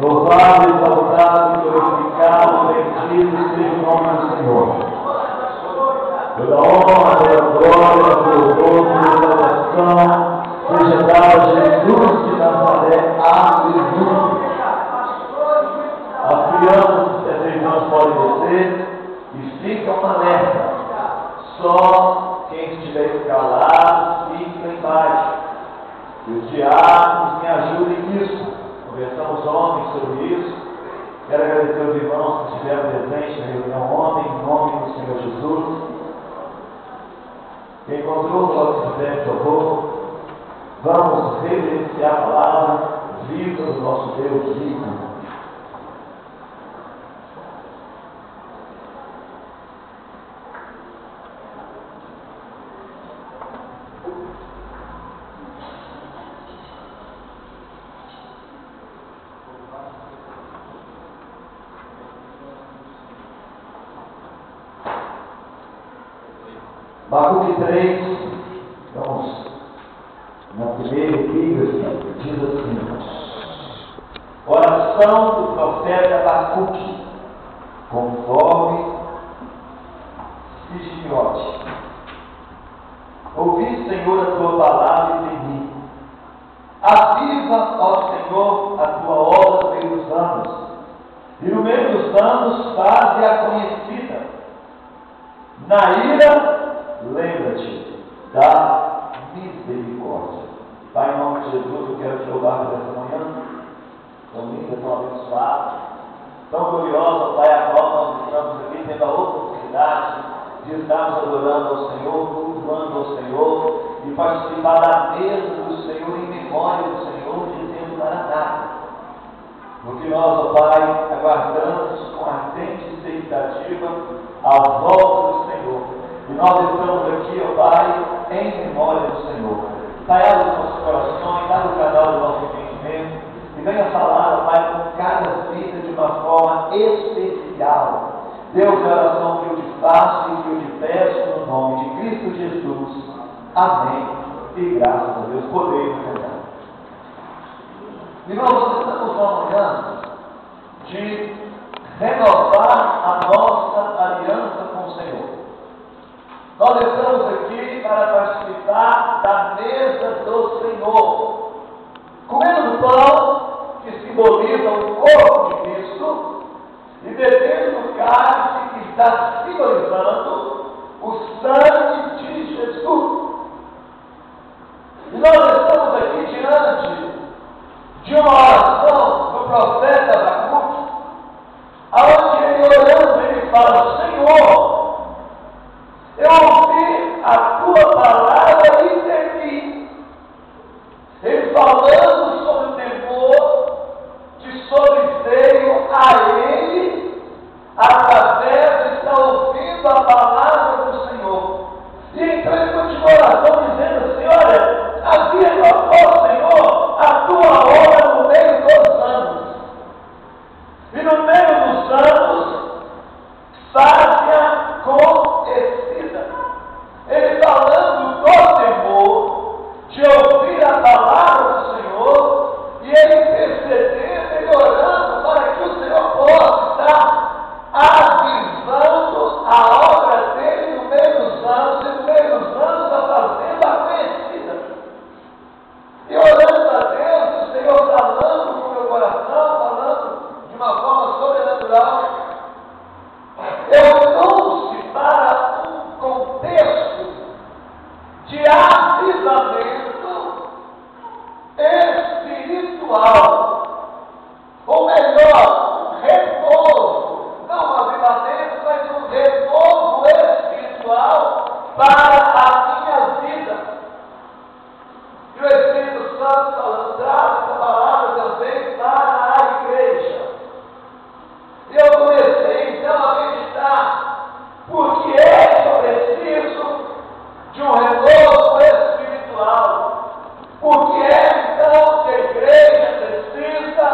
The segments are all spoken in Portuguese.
Louvado, exaltado, glorificado, bendito seja o nome do Senhor. Toda honra, toda glória, todo louvor, toda exaltação seja dada a Jesus de Nazaré. Aleluia. As crianças e as irmãs podem descer e ficam alerta. Só quem estiver calado fica embaixo. E os diáconos me ajudem nisso. Conversamos ontem sobre isso. Quero agradecer aos irmãos que estiveram presentes na reunião ontem, em nome do Senhor Jesus. Quem encontrou, pode se quiser, por favor. Vamos reverenciar a palavra viva do nosso Deus vivo. Abacuque 3, vamos na primeira epígrafe, diz assim: oração do profeta Abacuque, conforme Sigiote. Ouvi, Senhor, a tua palavra e temi. Aviva, ó Senhor, a tua obra no meio dos anos, e no meio dos anos faze-a conhecida. Na ira, lembra-te da misericórdia. Pai, em nome de Jesus, eu quero te louvar por essa manhã, tão linda, tão abençoada, tão gloriosa, Pai, a qual nós estamos aqui tendo a oportunidade de estarmos adorando ao Senhor, cultuando ao Senhor e participar da mesa do Senhor em memória do Senhor, dizendo Maranata. Porque nós, ó Pai, aguardamos com ardente expectativa a volta do Senhor. E nós estamos aqui, ó Pai, em memória do Senhor. Pai, abre os nossos corações, abre o canal do nosso entendimento e venha falar, ó Pai, com cada vida de uma forma especial. Deus, é a oração que eu te faço e que eu te peço no nome de Cristo Jesus. Amém. E graças a Deus, podemos cantar. Irmãos, nós estamos numa manhã de renovar a nossa aliança com o Senhor. Nós estamos aqui para participar da mesa do Senhor, comendo do pão que simboliza o corpo de Cristo e bebendo do cálice que está simbolizando o sangue de Jesus. E nós estamos aqui diante de uma oração do profeta Abacuque, onde ele orando, ele fala: Senhor, eu ouvi a tua palavra e temi. Ele falando sobre o temor de sobreveio a ele, através de estar ouvindo a palavra do Senhor. E então ele continua a oração dizendo assim: olha, aviva, ó Senhor, a tua obra no meio dos anos. E no meio dos anos, faze-a conhecida. Ele falando do temor, de ouvir a palavra do Senhor, e ele intercedendo, ele orando para que o Senhor possa estar avisando a obra dele no meio dos anos, e no meio dos anos a fazenda conhecida. E orando a Deus, o Senhor falando com o meu coração, falando de uma forma sobrenatural. Eu trouxe para um contexto de avivamento espiritual, ou melhor, um renovo, não um avivamento, mas um renovo espiritual para a minha vida. E o Espírito Santo falando, traz essa palavra também para a igreja. E eu comecei então a meditar, porque eu preciso de um renovo espiritual. Porque então que a igreja precisa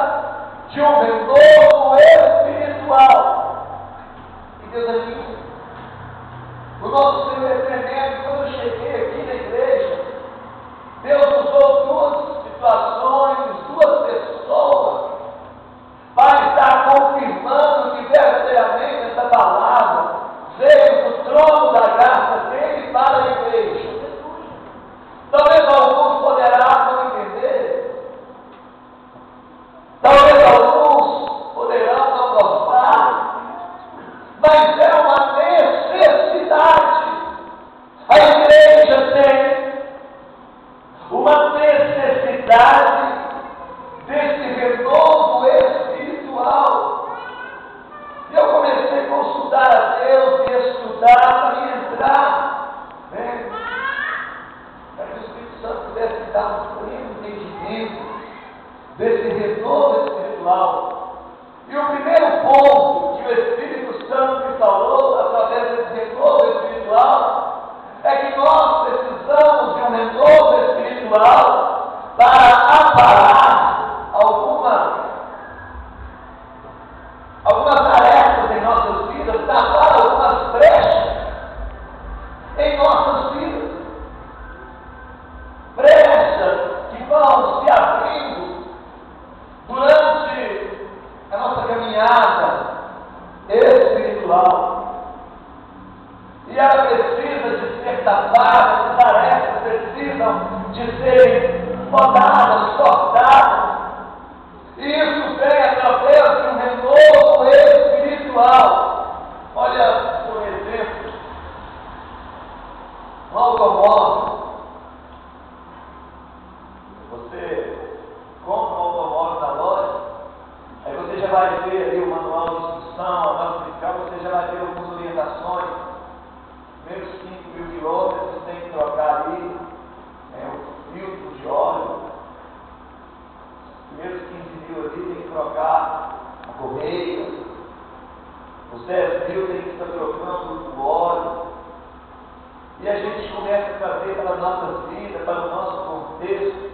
de um renovo espiritual. E Deus é lindo. O nosso Senhor é tremendo. Quando eu cheguei aqui na igreja, Deus usou duas situações, duas pessoas E ela precisa de ser tapada, essas tarefas precisam de serem podadas, cortadas. E isso vem através de um renovo espiritual. Olha, por exemplo, um automóvel. Você compra um automóvel na loja, aí você já vai ver ali o manual de instrução, a nota fiscal, você já vai ver algumas orientações. Primeiros 5.000 quilômetros tem que trocar ali o filtro de óleo. Os primeiros 15.000 ali tem que trocar a correia. Os 10.000 tem que estar trocando o óleo. E a gente começa a trazer para a nossa vida, para o nosso contexto.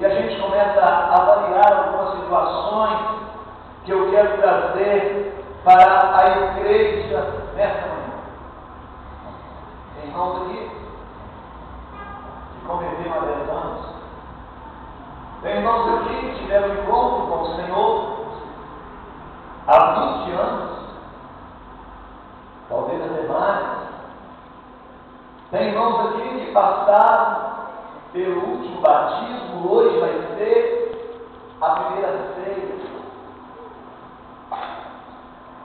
E a gente começa a avaliar algumas situações que eu quero trazer para a igreja nessa manhã. Tem irmãos aqui que conviveram há 10 anos. Tem irmãos aqui que tiveram um encontro com o Senhor há 20 anos, talvez até mais. Tem irmãos aqui que passaram pelo último batismo, hoje vai ser a primeira ceia.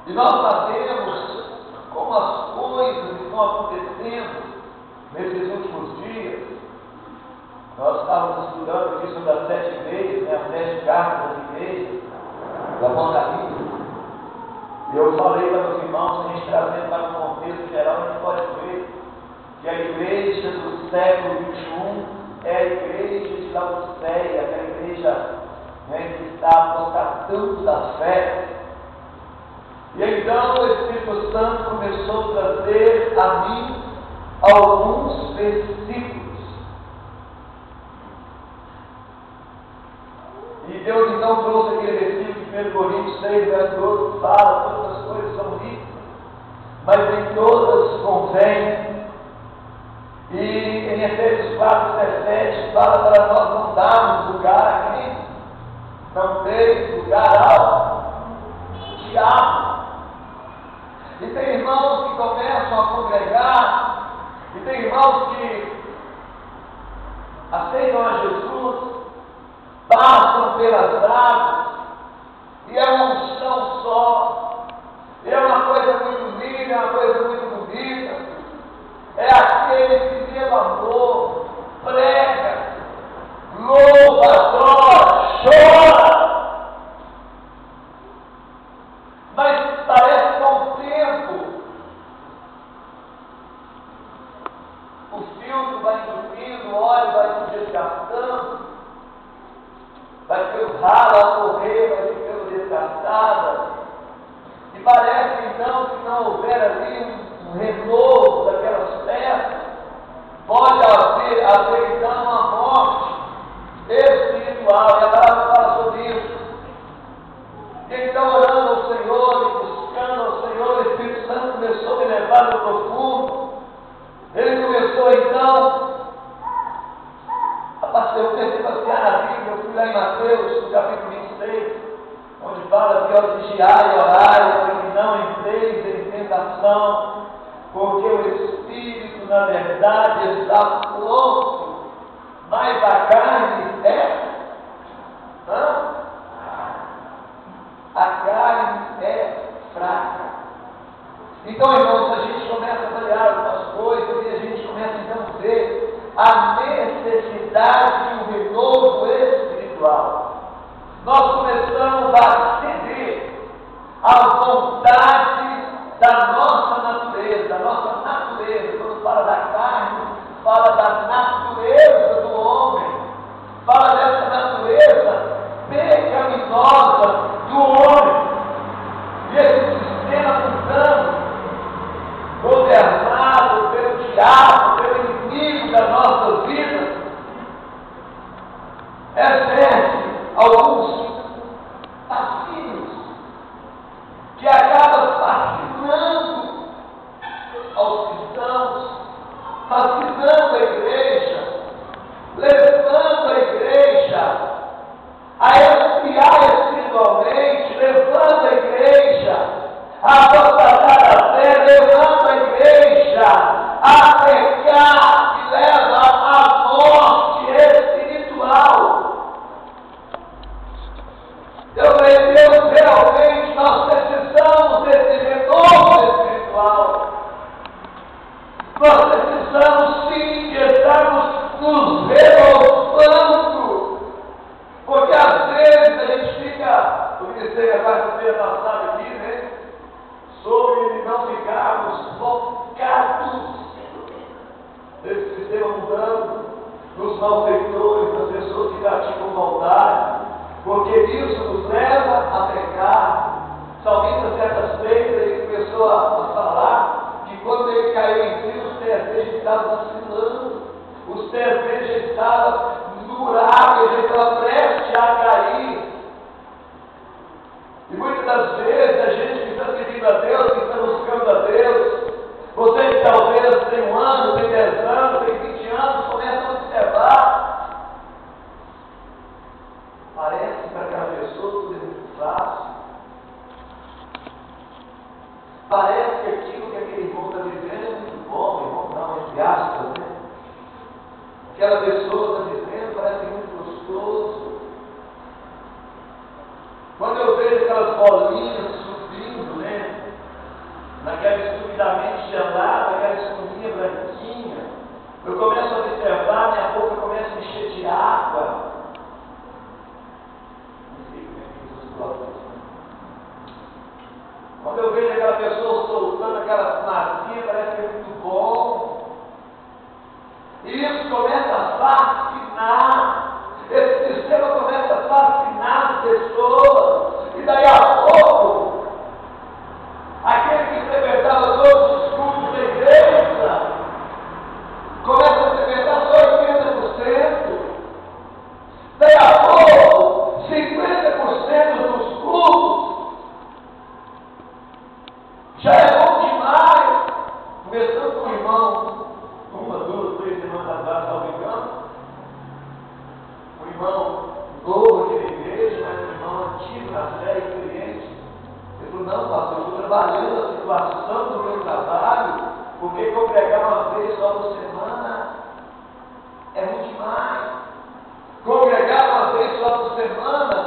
E nós sabemos como as coisas estão acontecendo nesses últimos dias. Nós estávamos estudando aqui sobre as 7 igrejas, as 7 cartas das igrejas, do Apocalipse. E eu falei para os irmãos, a gente trazendo para um contexto geral, a gente pode ver que a igreja do século XXI é a igreja de Laodiceia, aquela igreja que está apostatando da fé. E então o Espírito Santo começou a trazer a mim alguns versículos. E Deus então trouxe aquele versículo de 1 Coríntios 6, verso 12, que fala: todas as coisas são lícitas, mas nem todas convêm. E em Efésios 4, 17, fala para nós não darmos lugar a quem? Não tem lugar ao diabo. E tem irmãos que começam a congregar, e tem irmãos que aceitam a Jesus, passam pelas águas, e é uma unção só, e é uma coisa muito linda, é uma coisa muito bonita. É aquele que pelo amor prega, louva, adora, chora. Mas parece que com o tempo o filtro vai entupindo, o óleo vai se desgastando, vai ter o ralo a correr, vai ficando desgastada. E parece então que não houver ali um renovo daquelas peças, pode haver então uma morte espiritual. E a palavra fala sobre isso. E então, orando ao Senhor e buscando ao Senhor, o Espírito Santo começou a me levar no profundo. Ele começou então a passear na Bíblia. Eu fui lá em Mateus, no capítulo 26, onde fala que ao vigiar e orar, para que não entreis em tentação, porque o Espírito, na verdade, está pronto, mas a carne é? A carne é fraca. Então, irmãos, a gente começa a avaliar algumas coisas e a gente começa então a ver a necessidade de um renovo espiritual. Nós começamos a ceder à vontade da nossa natureza. Quando fala da carne, fala da natureza do homem, fala dessa natureza pecaminosa do homem. E esse sistema mundano, governado pelo diabo, pelo inimigo da nossa vida, exerce alguns fascínios que acabam fascinando aos cristãos, fascinando a igreja, levando a igreja a esfriar espiritualmente. nós precisamos desse renovo espiritual. Nós precisamos sim de estarmos nos renovando. Porque às vezes a gente fica, eu ministrei a quarta-feira passada aqui, né? Sobre não ficarmos focados nesse sistema mudando, nos malfeitores, nas pessoas que praticam maldade, porque isso nos leva a pecar. Salmista, certas vezes, ele começou a falar que quando ele caiu em si, os pés dele estavam vacilando, os pés dele já estavam durados, já estavam prestes a cair. E muitas das vezes a gente que está seguindo a Deus, que está buscando a Deus, você que talvez tem 1 ano, tem 10 anos, tem 20 anos, começa a observar. Parece que para aquela pessoa tudo é muito fácil. Parece que aquilo que aquele irmão está vivendo é muito bom, irmão, não, entre aspas, né? Aquela pessoa está vivendo parece muito gostoso. Quando eu vejo aquelas bolinhas subindo, né? Naquela estupidamente gelada, aquela espuminha branquinha, eu começo a observar, minha boca começa a encher de água. Não sei como é que isso explode. Quando eu vejo aquela pessoa soltando aquela fumacinha, parece que é muito bom. E isso começa a fascinar. Esse sistema começa a fascinar as pessoas. E daí a pouco, aquele que frequentava todos os cultos da igreja começa a frequentar só 80%. Daí a pouco, 50% dos cultos já é bom demais. Começando com o irmão, 1, 2, 3 semanas atrás, não me engano, um irmão novo aqui na igreja, mas um irmão antigo na fé, experiente. Ele falou: não, pastor, eu estou trabalhando a situação do meu trabalho, porque congregar uma vez só por semana é muito demais. Congregar uma vez só por semana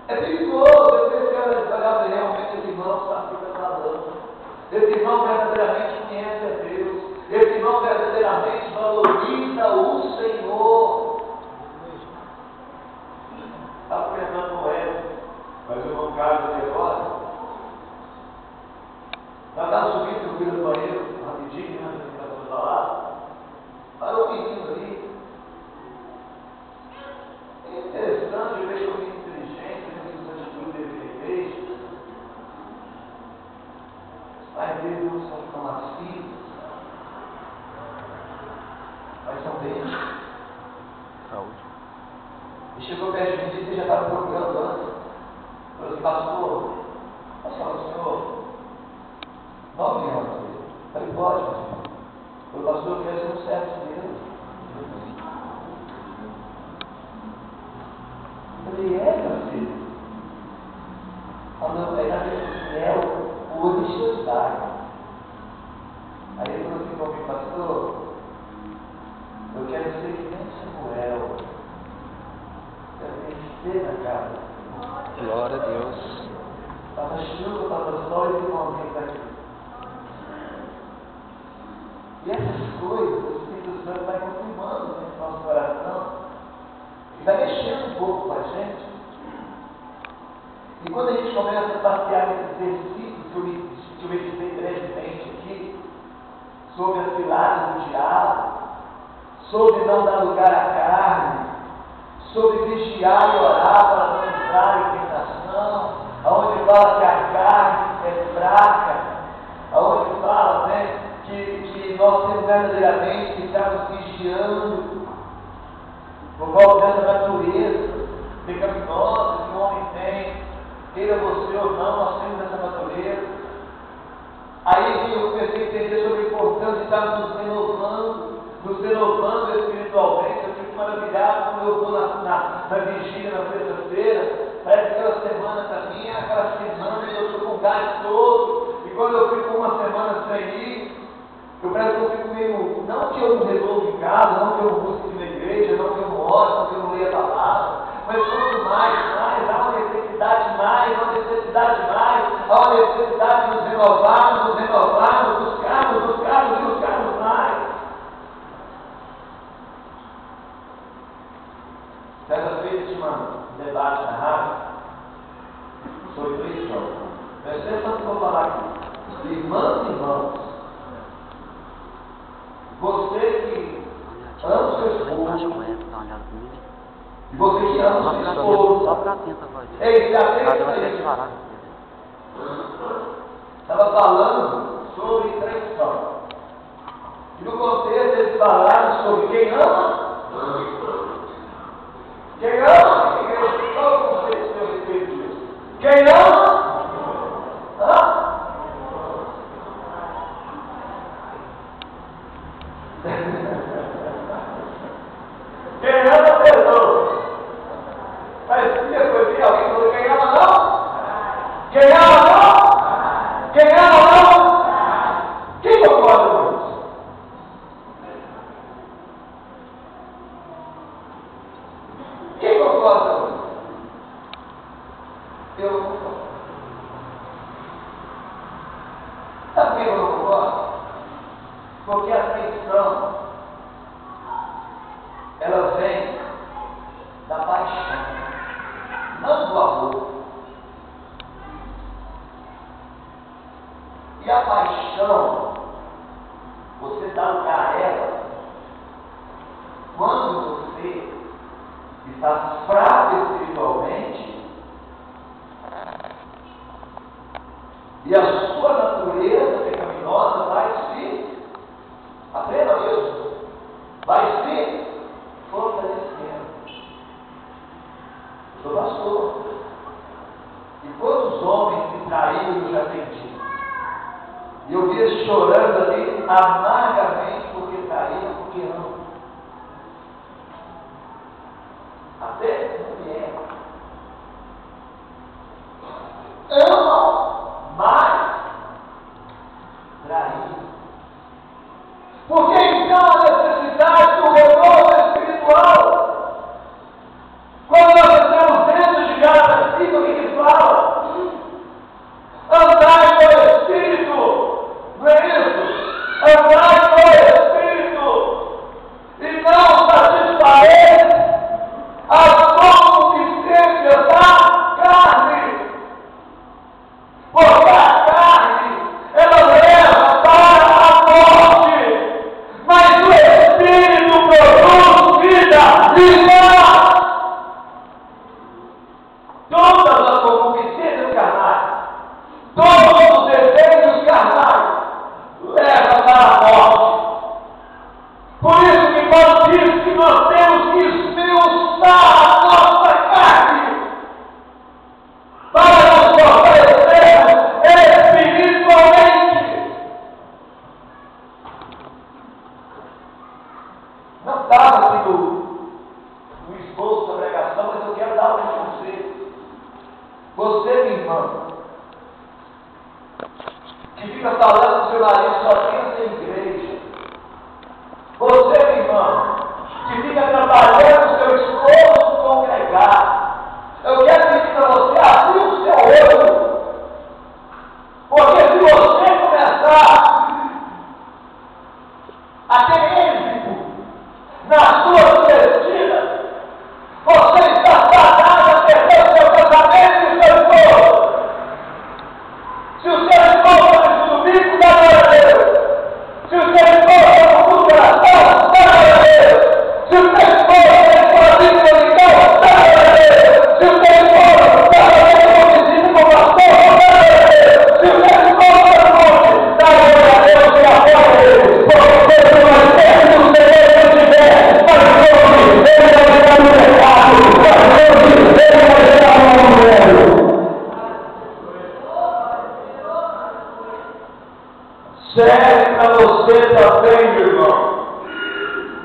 é perigoso. Eu pensei, olha, realmente esse irmão sabe o que está falando. Esse irmão verdadeiramente conhece a Deus. Esse irmão verdadeiramente valoriza o Senhor. Estava comentando com ele, mas o irmão Carlos ali agora. Ela estava subindo no filho do banheiro, rapidinho, né? Para falar. Parou o menino ali. É interessante, eu vejo um menino inteligente, muitas atitudes dele fez. Os pais dele não são tão macios, mas são bem. Saúde. E chegou perto de mim e disse que já estava procurando antes. Falou assim: pastor, posso falar com o senhor? 9 anos. Falei: pode, pastor. Falei: pastor, eu quero ser um servo de Deus. Falei: é, meu filho? Falando, aí na frente é o orixá. Aí ele falou assim comigo: pastor, eu quero ser que nem Samuel. Quero na casa. Glória a Deus. Estava chuva, estava sol e esse momento aqui. E essas coisas, o Espírito Santo vai confirmando dentro do nosso coração e vai mexendo um pouco com a gente. E quando a gente começa a passear nesses versículos que eu meditei brevemente aqui, sobre as pilares do diabo, sobre não dar lugar à carne, sobre vigiar e orar para não entrar em tentação, aonde fala que a carne é fraca, aonde fala, né, que nós temos verdadeiramente que estarmos vigiando por causa dessa natureza pecaminosa que o homem tem, queira você ou não, nós temos essa natureza. Aí eu comecei a entender sobre a importância de estarmos nos renovando espiritualmente. Eu fico maravilhado quando eu vou na vigília, na sexta-feira. Parece que aquela semana para mim é aquela semana que eu estou com o gás todo. E quando eu fico uma semana sem ir, eu parece que eu fico meio. Não que eu não resolvo em casa, não que eu não busque na igreja, não que eu não oro, não que eu não leia a palavra, mas quanto mais, há uma necessidade mais, há uma necessidade de nos renovarmos, buscarmos mais. Certa vez tinha um debate na rádio sobre cristão. Presta atenção que eu vou falar aqui. Irmãs e irmãos, você que ama o seu esposo, e você que ama o seu esposo, ei, já tem isso. Estava falando sobre traição. E no contexto eles falaram sobre quem ama. Quem ama? Qual o conceito a respeito disso? Quem ama? Hã? Quem ama, perdoa. Mas que coisa, alguém falou quem ama não? Quem ama não? Quem ama não? Quem concorda com isso? Quem concorda com isso? Eu não concordo. Sabe por que eu não concordo? Porque a traição, ela vem da paixão, não do amor. E a paixão, você dá lugar a ela quando você está fraco espiritualmente e a sua natureza pecaminosa vai se, aprenda isso, vai se fortalecendo. Eu sou pastor. E quantos homens me traíram eu já perdi? E eu vi eles chorando ali amargamente porque traíram, porque amam. Até mulher. Amam mais traíram. Porque então a necessidade do renovo espiritual. Quando nós estamos dentro de cada o que ele fala? Andai no Espírito. Não é isso? Andai no Espírito. E não satisfareis as concupiscências da carne. Porque a carne, ela leva para a morte. Mas o Espírito produz vida e paz. Todas as concupiscências carnais, todos os desejos carnais, levam para a morte. Por isso que Paulo diz que nós temos que esmiuçar a nossa carne para nos fortalecermos espiritualmente. Não estava aqui no esboço da pregação, mas eu quero dar um conselho. Você, minha irmã, que fica falando do seu marido só pensa em igreja. Você, minha irmã, que fica trabalhando o seu esposo congregar. Eu quero pedir para você abrir o seu olho. Porque se você começar a ter êxito na sua investida, você está tratado a perder o seu casamento e o seu esposo. Se o seu esposo está no domingo, dá glória a Deus. Se o seu esposo está no culto de oração, dá glória a Deus. Se o seu esposo está no coração dominical, dá glória a Deus. Se o seu esposo está fazendo convite com o pastor, dá glória a Deus. Se o seu esposo está no monte, dá glória a Deus e apoia ele. Porque Deus não é certo do Senhor que eu tiver, mas hoje ele vai estar no pecado, mas hoje ele vai estar no mundo. Serve para você também, meu irmão.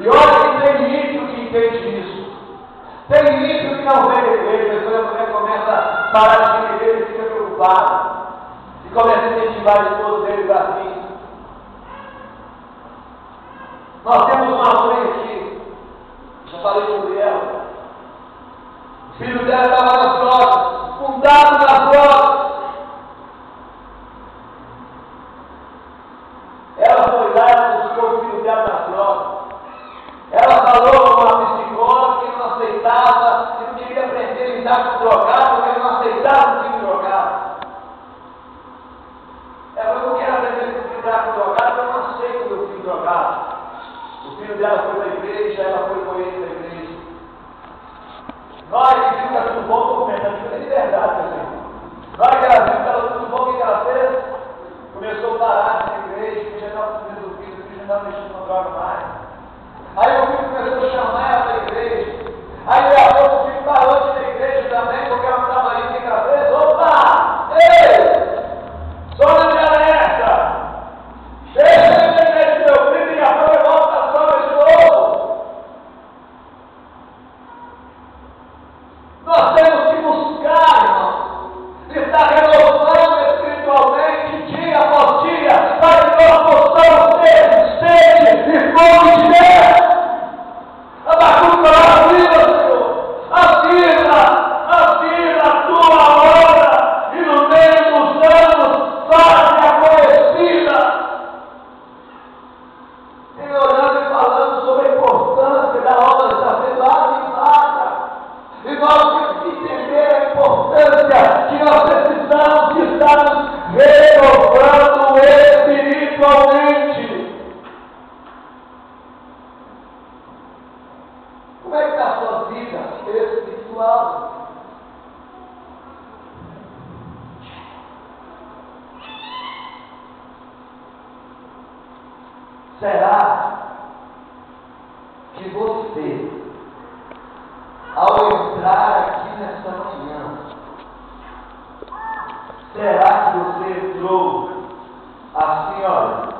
E olha que tem ímpio que entende isso. Tem ímpio que não vem da igreja, depois a mulher começa a parar de vir igreja e fica preocupada. E começa a incentivar a esposa dele para vir. Nós temos uma mãe aqui, já falei sobre ela. O filho dela estava nas drogas, fundado nas drogas. Será que você, ao entrar aqui nesta manhã, será que você entrou assim, olha?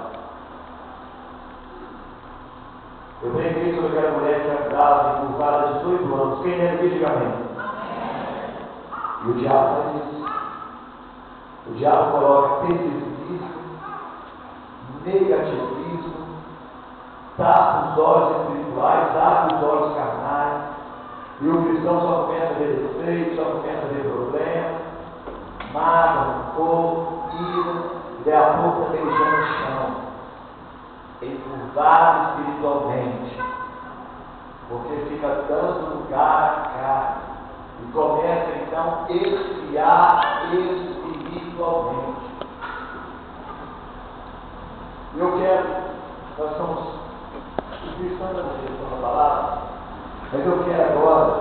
Eu brinquei sobre aquela mulher que andava encurvada de 18 anos. Quem lembra aqui, diga amém. E o diabo faz isso. O diabo coloca pessimismo, negativismo, tapa os olhos espirituais, tapa os olhos carnais, e o cristão só começa a ver defeito, só começa a ver problema, mágoa, rancor, ira, e daí a pouco está deixando o chão, encurvado espiritualmente, porque fica dando lugar a cara, e começa então a esfriar espiritualmente. Eu quero, nós estamos utilizando a palavra, mas eu quero agora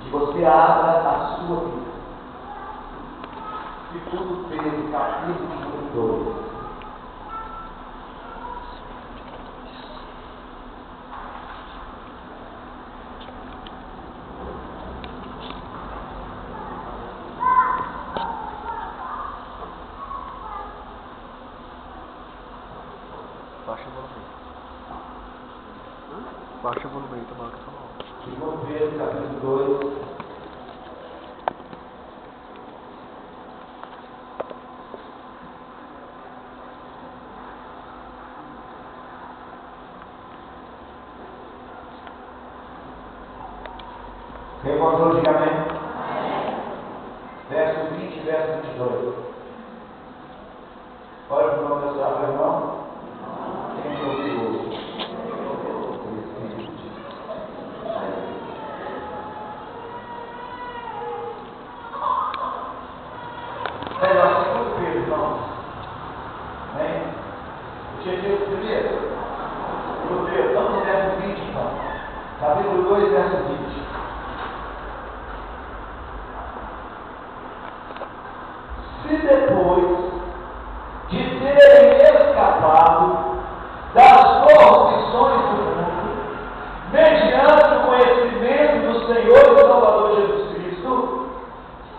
que você abra a sua vida. Segundo Pedro, capítulo 2. Baixa o volume aí, tomara que eu falo. Segundo Pedro, capítulo 2. Quem encontrou, diga amém. Verso 20 e verso 22. Olha para o professor, meu irmão. Quem ouviu? Melhor, segundo Pedro, irmãos. Amém? Eu tinha dito primeiro. Segundo Pedro, estamos no verso 20, irmão. Capítulo 2, verso 20. Se depois de terem escapado das corrupções do mundo, mediante o conhecimento do Senhor e Salvador Jesus Cristo,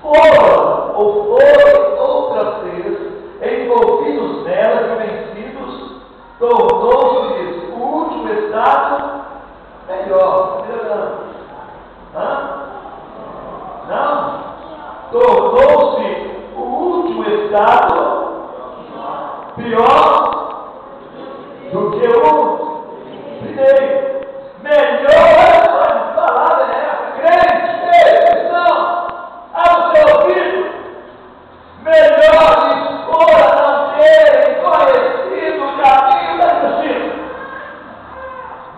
foram ou forem outras vezes envolvidos nelas e vencidos, tornou-se-lhes o último estado melhor. Não? Tornou-se o último estado pior do que o primeiro. Melhor a palavra é essa, crente, cristão, ao seu ouvido. Melhor lhes fora não terem conhecido o caminho da justiça,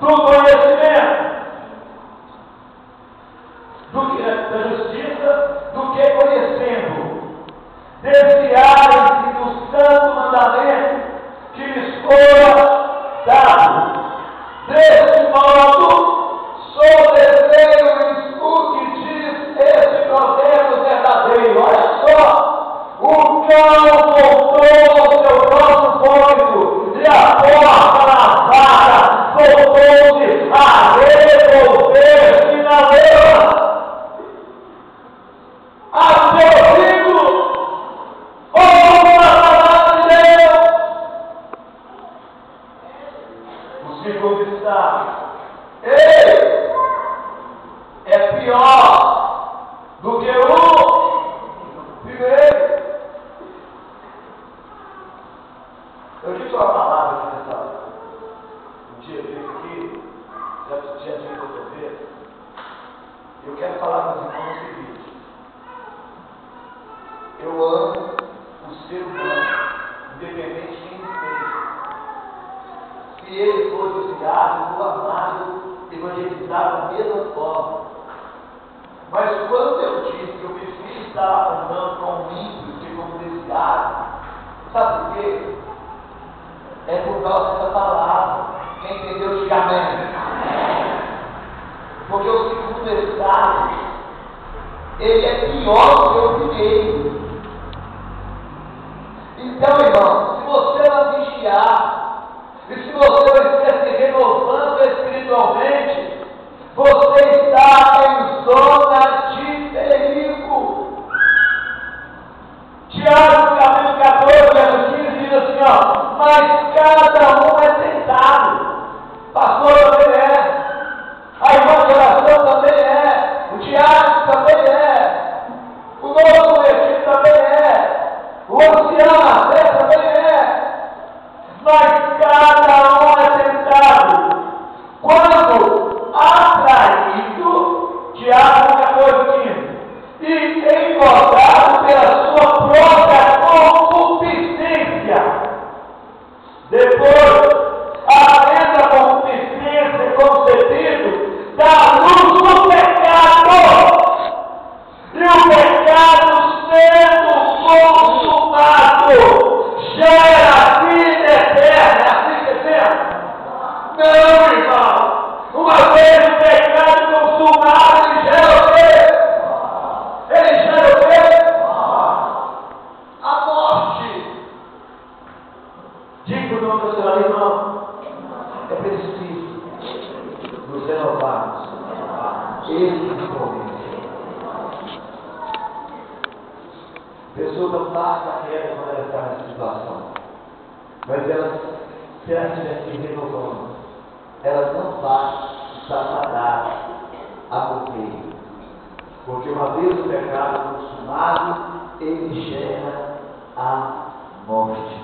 do conhecimento da justiça, do que conhecendo, desviarem-se do santo mandamento que lhes fora dado. Desse modo, sobreveio-lhes o que diz esse provérbio verdadeiro. Olha só, o cão voltou ao seu próprio vômito, e a porta na vaca voltou-se a revolver-se na lama. A seu ouvido, ouve a palavra de Deus. O segundo estado, ele é pior do que o primeiro. Eu disse uma palavra aqui nessa um dia desse aqui, já tinha dito outra vez. Eu quero falar com os irmãos o seguinte. Eu amo o ser humano, independente de quem seja. Se ele for desviado, eu vou amado, evangelizar da mesma forma. Mas quando eu disse que eu prefiro estar andando com um ímpio do que com um desviado, sabe por quê? É por causa dessa palavra. Quem entendeu, diga amém. Porque o segundo estado, ele é pior do que o primeiro. Então, irmão, se você não vigiar, e se você Tiago, capítulo 14, verso 15, diz assim, ó, mas cada um é tentado. Pastor também é. A irmã de oração também é. O Tiago também é. O novo convertido também é. O ancião na fé também é. Mas cada um é tentado quando atraído, Tiago 14:15, e engordado pela sua própria concupiscência. Depois, havendo a concupiscência concebido, dá luz do pecado. E o pecado sendo consumado gera vida eterna. Assim que é? Não, irmão. Uma vez o pecado consumado, ele gera o quê? Ele gera o quê? A morte. Diga o nome do seu irmão. É preciso nos renovarmos espiritualmente. A pessoa não está carreira quando ela está nessa situação, mas ela, se ela estiver se renovando, ela não vai estar fadada a morrer, porque uma vez o pecado consumado, ele gera a morte.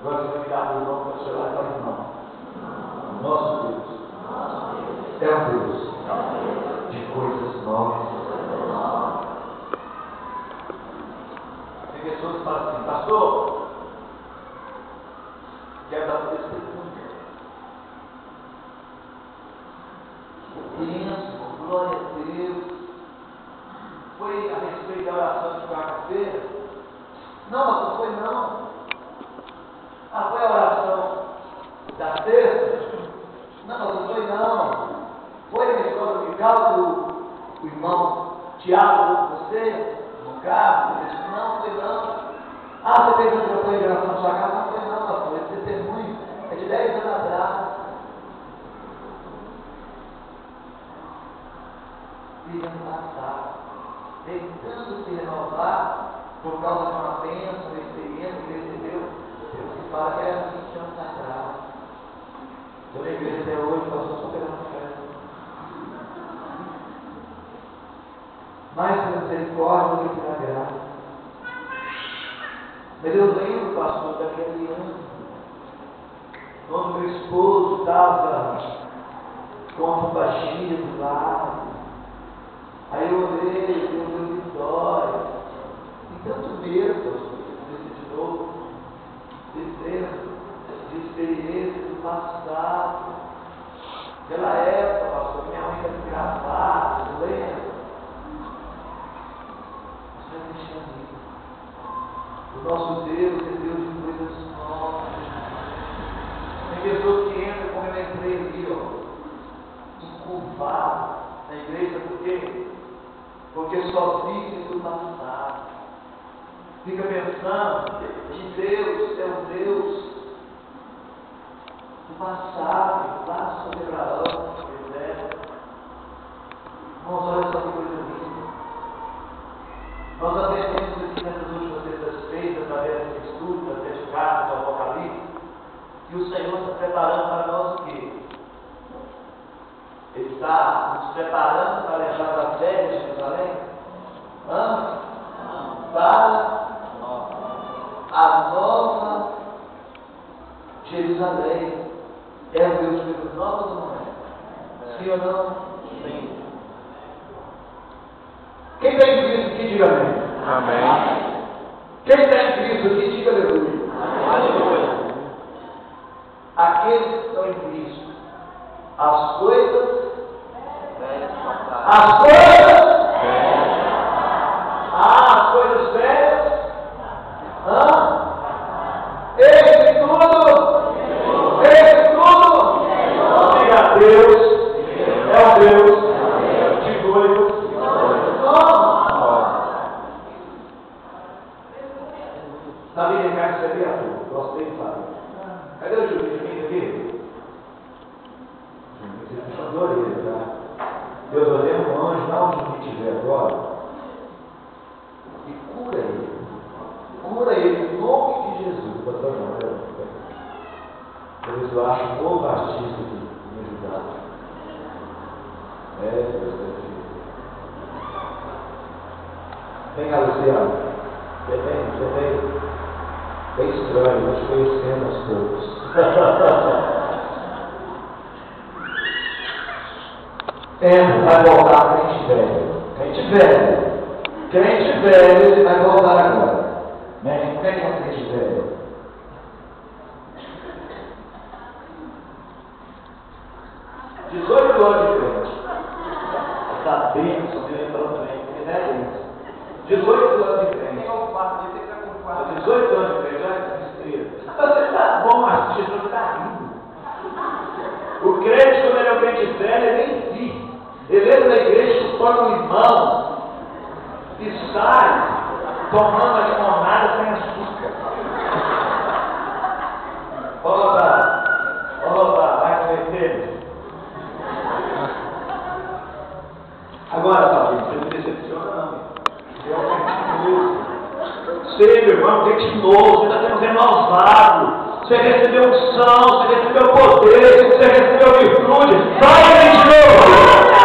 Agora você vai virar o irmão para o seu lado e falar, irmão, nosso Deus é um Deus de coisas novas. Tem pessoas que falam assim, pastor, quero dar um testemunho. Benção, glória a Deus. Foi a respeito da oração de quarta-feira? Não, mas não foi não. Ah, foi a oração da sexta? Não, mas não foi não. Foi a escola dominical do irmão Tiago, você, no carro? Ele disse, não, foi não. Ah, você fez uma campanha de oração na sua casa? Não foi não, pastor. Esse testemunho é de 10 anos atrás. Vivendo passado, tentando se renovar por causa de uma bênção, uma experiência que recebeu. Você fala que era 20 anos atrás. Eu na igreja até hoje, pastor, só pegando fé. Mais pela misericórdia do que pela graça. Mas eu lembro, pastor, daquele ano, quando meu esposo estava com a baixinha do lado. Aí eu orei, Deus deu vitória. E tanto medo, de novo, dizendo de experiência do passado. Naquela época, pastor, minha mãe era desgraçada, você lembra? Mas vai deixando isso. O nosso Deus é Deus de coisas novas. Tem pessoas que entram, como eu entrei ali, encurvado na igreja, por quê? Porque só vive do passado. Fica pensando que Deus é um Deus do passado, lá sobre Abraão, José. Irmãos, olha só que coisa linda. Nós aprendemos aqui nessas últimas sextas-feiras, através desse estudo, através de cartas do Apocalipse, que o Senhor está preparando para nós o quê? Ele está nos preparando para levar para a fé de Jerusalém? Para a nova Jerusalém. É o Deus de coisas novas ou não é? Sim ou não? Sim. Quem tem Cristo aqui, diga amém. Amém. Quem tem Cristo aqui, diga aleluia. Aleluia. Aqueles que estão em Cristo, as coisas velhas. As coisas velhas. Esse tudo. Diga a Deus. É o Deus de coisas novas. Na Bíblia em casa você vê a tudo. Gostei de falar. Cadê o juiz aqui? Vocês estão orelhas, tá? Deus ordenou um anjo, dá onde que estiver agora, e cura ele. eu acho um novo artista me ajudar. Deus é filho. Vem cá, Luciano. Você bem estranho, nós conhecemos todos. Vai voltar crente velho. Crente velho, ele vai voltar agora. Né? Quem é crente velho? Anos de crente. Essa bênção me lembrou também, né? 18 anos de crente. 18 anos de crente, olha que tristeza. Você está bom, mas Jesus está rindo. O crente, quando ele é um crente velho, ele nem vive. Ele entra na igreja chupando um limão e sai tomando a limonada sem açúcar. Vamos lá, vai conhecer. Agora, Fabinho, você não decepciona não. Você é um crente novo. Você, meu irmão, crente novo, você está sendo renovado. Você recebeu unção, você recebeu poder, você recebeu virtude. Vai, crente novo!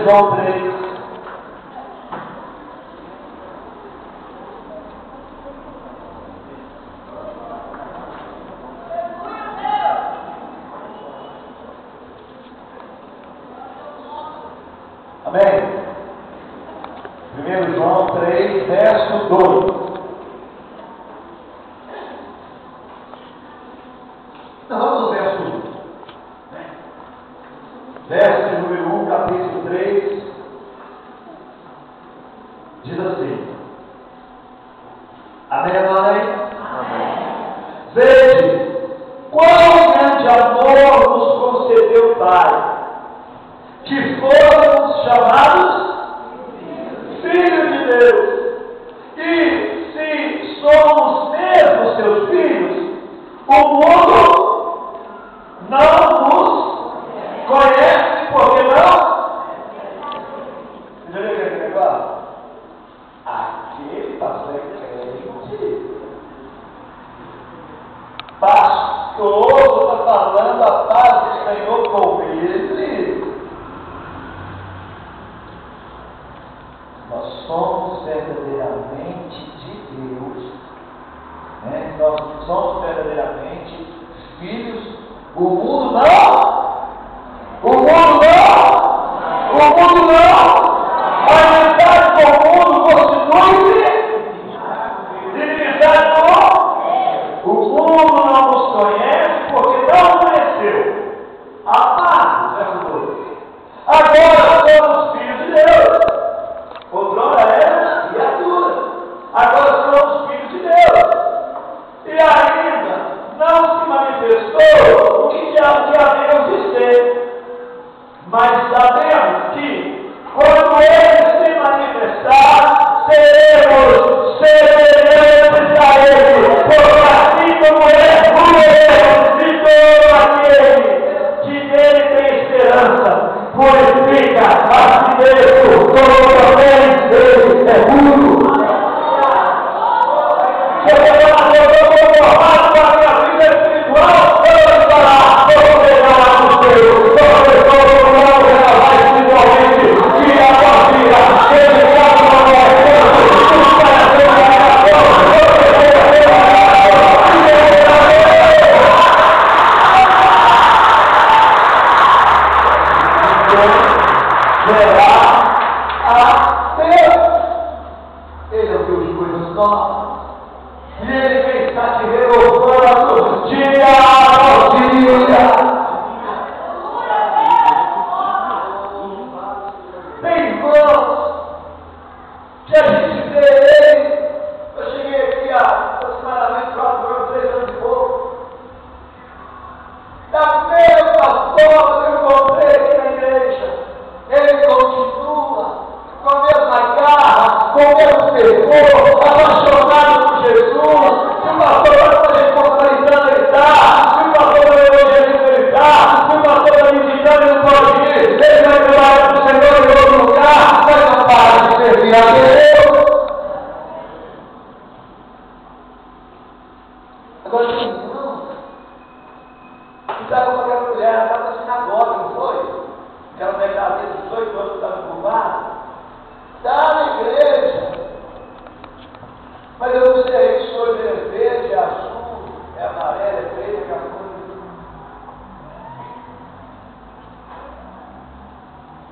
João 3. Amém? 1 João 3, verso 2. Então vamos no verso 1. Verso de número 1, capítulo 3, diz assim: Amém, amém? Vede, quão grande amor nos concedeu o Pai, que fomos chamados filhos de Deus. E se somos mesmo seus filhos, o mundo não nos conhece, porque não? Você já viu aquele negócio? Aquele pastor é crente. Pastor, estou falando a paz do Senhor com ele. Nós somos verdadeiramente de Deus. Né? Nós somos verdadeiramente filhos. O mundo não. O mundo não! O mundo não! A inimizade com o mundo constitui-se inimizade com o mundo não nos conhece porque não conheceu. Amados, verso 2. Agora somos filhos de Deus. Outrora éramos criaturas. Agora somos filhos de Deus. E ainda não se manifestou o que já havíamos de ser. Mas sabemos que, quando Ele se manifestar, seremos semelhantes a Ele, porque assim como Ele, e todo aquele que nele tem esperança, purifica a si mesmo, como também Ele é puro. Se eu estou formado para a minha vida espiritual, eu vou falar, vou pegar no seu, Ele é o Deus de coisas novas. E Ele está te renovando. que a gente vê ele. Eu cheguei aqui há aproximadamente 4 anos, 3 anos e pouco. Da primeira pastor que eu encontrei aqui na igreja, ele continua com a mesma garra, com o mesmo fervor, apaixonado por Jesus. Se o pastor vai fazer conferência, ele está. Se o pastor vai evangelizar, ele está. Se o pastor vai visitando, ele não pode ir. Ele vai trabalhar para o Senhor em outro lugar, mas não para de servir a Deus. Agora, não. E sabe como aquela mulher? Ela estava na sinagoga, não foi? Aquela mulher que estava desde 18 anos, estava curvada. Está na igreja. Mas eu não sei, isso hoje é verde, é azul, é amarelo, é preto, é azul.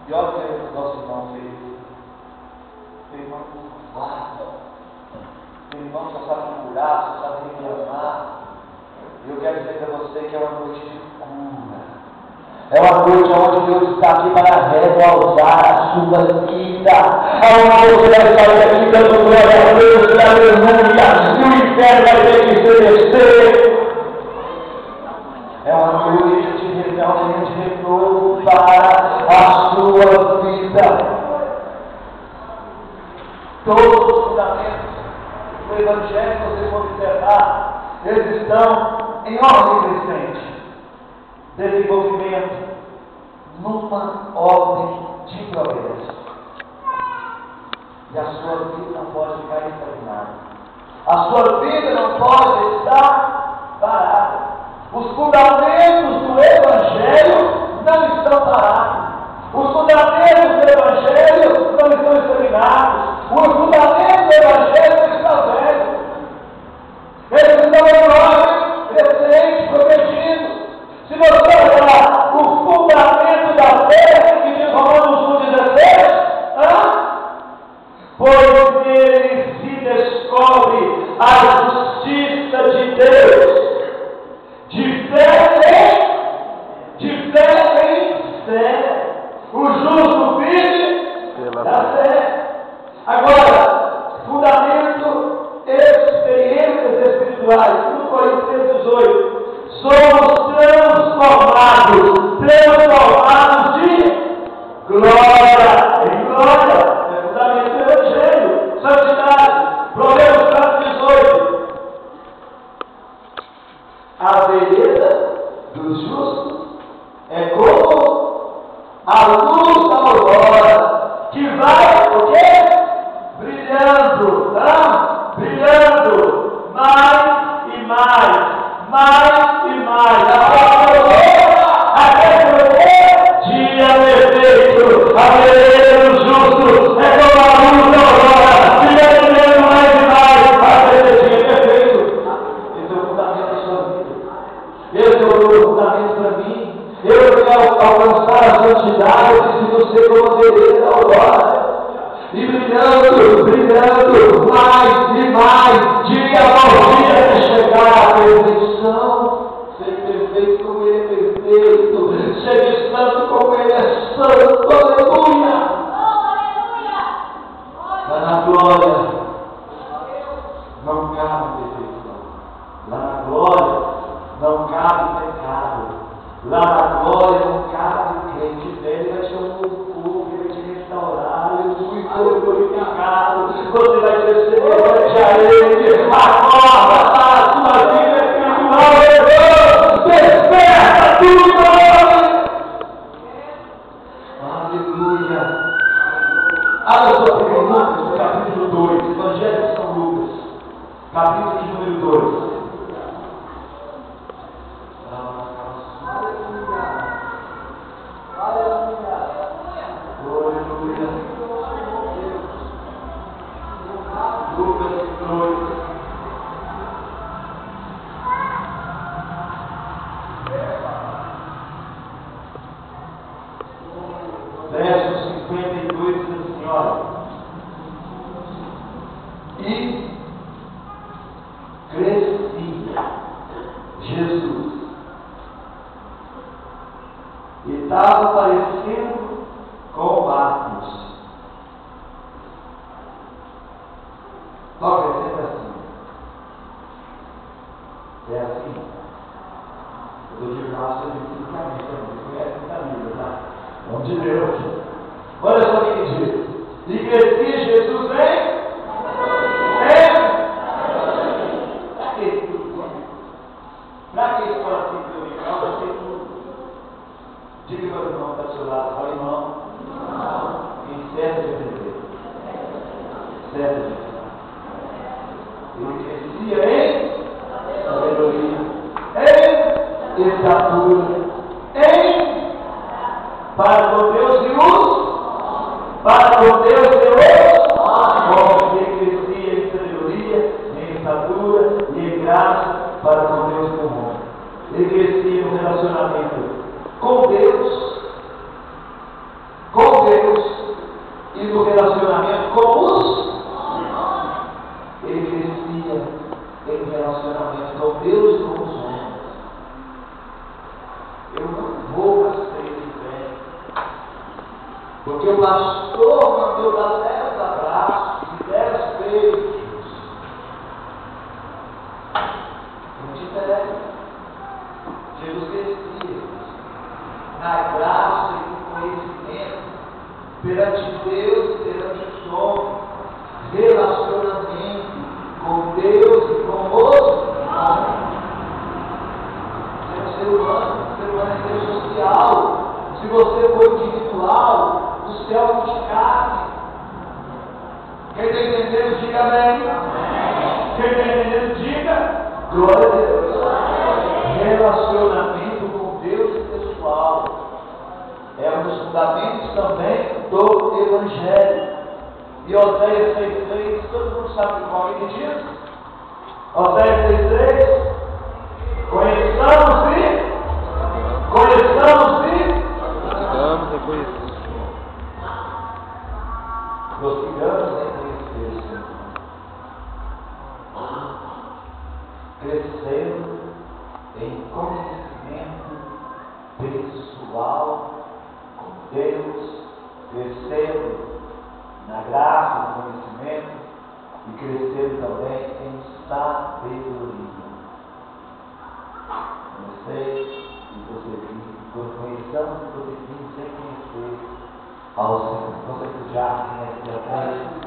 E olha o que o nosso irmão fez. Tem irmão curvado. Tem irmão que só sabe curar, só sabe reclamar. E eu quero dizer para você que é uma noite de cura. É uma noite onde Deus está aqui para resgatar a sua vida. Aonde você vai sair aqui dando glória a Deus, aleluia. E o inferno vai ter que estremecer. É uma noite de realmente renovo para a sua vida. Todos os fundamentos do Evangelho, se você for observar, eles estão em ordem crescente. Desenvolvimento numa ordem de progresso. E a sua vida não pode ficar estagnada. A sua vida não pode estar parada. Os fundamentos do Evangelho não estão parados. Os fundamentos do Evangelho não estão estagnados. Os fundamentos do Evangelho não estão velhos. Eles estão em ordem crescente, progredindo. Se você olhar o fundamento da fé, que diz Romanos 1,16, pois nele se descobre a justiça de Deus, de fé em fé. O justo vive da fé. Agora, fundamento, experiências espirituais, 1 Coríntios 18. Somos transformados de glória em glória. É fundamento do Evangelho. Santidade. Provérbios 4,18. A vereda do justo é como a luz da aurora, que vai, o quê? Brilhando, brilhando, mais e mais. Mais e mais, até que o dia perfeito, a vereda do justo é como a luz da aurora, brilhando mais e mais, até que o dia perfeito. Esse é o fundamento da sua vida, esse é o meu fundamento para mim. Eu quero alcançar a santidade, eu preciso ser como a vereda da aurora. E brilhando, mais e mais, dia após dia, até chegar à perfeição, ser perfeito como Ele é perfeito, ser santo como Ele é santo, aleluia! Lá na glória, não cabe perfeição, lá na glória, não cabe pecado, lá na glória, não cabe o crente velho, vai ser um novo povo, ele vai te restaurar, aleluia, glorificado, você vai receber perante a Ele, acorda para a sua vida espiritual, desperta tudo, aleluia. Abra sua Bíblia em Lucas, no capítulo 2, Evangelho de São Lucas, capítulo de número 2. Verso 52 diz assim, olha, e crescia Jesus, e estava parecendo com Marcos, Toca é sempre assim. É assim. Eu estou de braço biblicamente também. Você conhece muita Bíblia, tá? Vamos de Deus. Olha só o que diz. E que Jesus vem. Para que isso tudo? Para que isso fala assim para mim? Para você tudo. Diga para o irmão que está do seu lado. Fala, irmão. Encerra de aprender. Certo, gente? Ele crescia em sabedoria, em estatura, para com Deus e para com Deus e homens. Ele crescia em sabedoria, em estatura e em graça para com Deus e com o homem. Ele crescia no relacionamento com Deus e no relacionamento com os. Ele crescia em relacionamento com Deus e com os homens. Eu não vou mais sair de pé, porque o pastor mandou dar 10 abraços e 10 beijos. Não te interessa. Jesus crescia na graça e no conhecimento perante Deus e perante os homens, relacionamento com Deus e com os homens. Você é um ser humano é ser social. Se você for individual, o céu não te cabe. Quem está entendendo, diga amém. Quem está entendendo, diga glória a Deus. Relacionamento com Deus pessoal é um dos fundamentos também do Evangelho. E Oséias 6,3, todo mundo sabe qual ele diz? Oséias 6,3, conheçamos e prossigamos em conhecer o Senhor, crescendo em conhecimento pessoal com Deus, crescendo na graça do conhecimento e crescendo também em sabedoria. Comecei e prosegui, quando conheçamos e prosseguimos sem conhecer ao Senhor. Você já conhece a